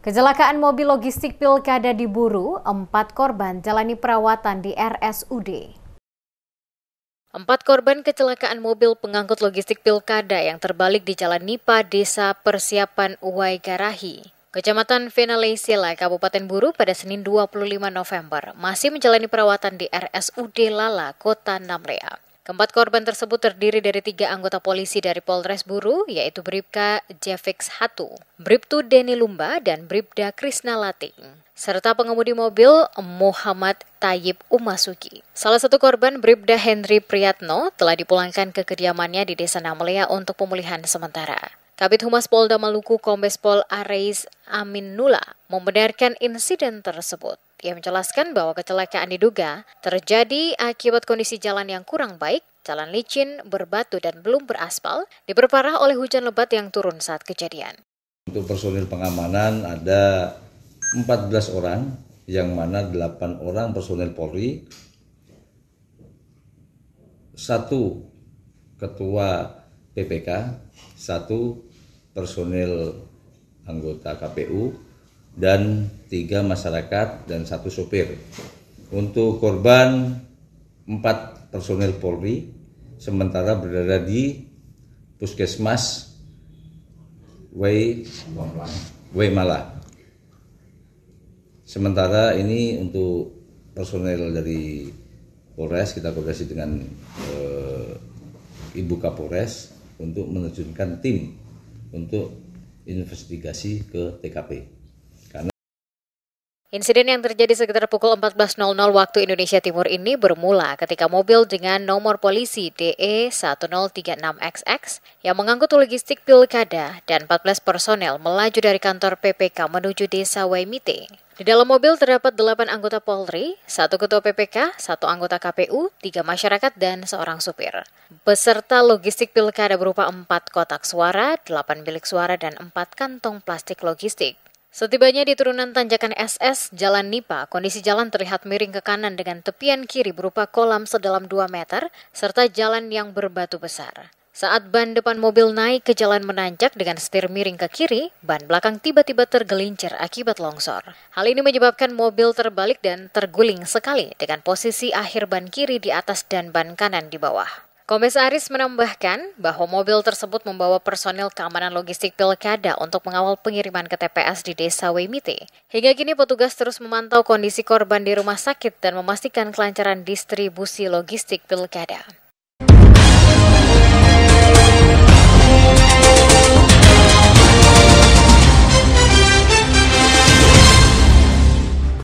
Kecelakaan mobil logistik Pilkada di Buru, 4 korban jalani perawatan di RSUD. 4 korban kecelakaan mobil pengangkut logistik Pilkada yang terbalik di Jalan Nipa, Desa Persiapan Uwai Garahi, Kecamatan Venalesela, Kabupaten Buru pada Senin 25 November, masih menjalani perawatan di RSUD Lala, Kota Namrea. Keempat korban tersebut terdiri dari 3 anggota polisi dari Polres Buru, yaitu Bribka Jefix Hatu, Bribtu Deni Lumba, dan Bribda Krisna Lating, serta pengemudi mobil Muhammad Tayyib Umasuki. Salah satu korban, Bribda Henry Priyatno, telah dipulangkan ke kediamannya di Desa Namlea untuk pemulihan sementara. Kabid Humas Polda Maluku Kombes Pol Areis Aminullah membenarkan insiden tersebut. Ia menjelaskan bahwa kecelakaan diduga terjadi akibat kondisi jalan yang kurang baik, jalan licin, berbatu, dan belum beraspal, diperparah oleh hujan lebat yang turun saat kejadian. Untuk personil pengamanan ada 14 orang, yang mana 8 orang personil Polri, 1 ketua PPK, 1 personil anggota KPU, dan 3 masyarakat dan 1 sopir. Untuk korban 4 personil Polri sementara berada di Puskesmas Waimala. Sementara ini untuk personel dari Polres kita koordinasi dengan Ibu Kapolres untuk menerjunkan tim untuk investigasi ke TKP. Insiden yang terjadi sekitar pukul 14.00 waktu Indonesia Timur ini bermula ketika mobil dengan nomor polisi DE1036XX yang mengangkut logistik Pilkada dan 14 personel melaju dari kantor PPK menuju Desa Waimite. Di dalam mobil terdapat 8 anggota Polri, 1 ketua PPK, 1 anggota KPU, 3 masyarakat, dan seorang supir. Beserta logistik Pilkada berupa 4 kotak suara, 8 bilik suara, dan 4 kantong plastik logistik. Setibanya di turunan tanjakan SS Jalan Nipa, kondisi jalan terlihat miring ke kanan dengan tepian kiri berupa kolam sedalam 2 meter, serta jalan yang berbatu besar. Saat ban depan mobil naik ke jalan menanjak dengan setir miring ke kiri, ban belakang tiba-tiba tergelincir akibat longsor. Hal ini menyebabkan mobil terbalik dan terguling sekali dengan posisi akhir ban kiri di atas dan ban kanan di bawah. Kombes Aris menambahkan bahwa mobil tersebut membawa personil keamanan logistik Pilkada untuk mengawal pengiriman ke TPS di Desa Waimite. Hingga kini petugas terus memantau kondisi korban di rumah sakit dan memastikan kelancaran distribusi logistik Pilkada.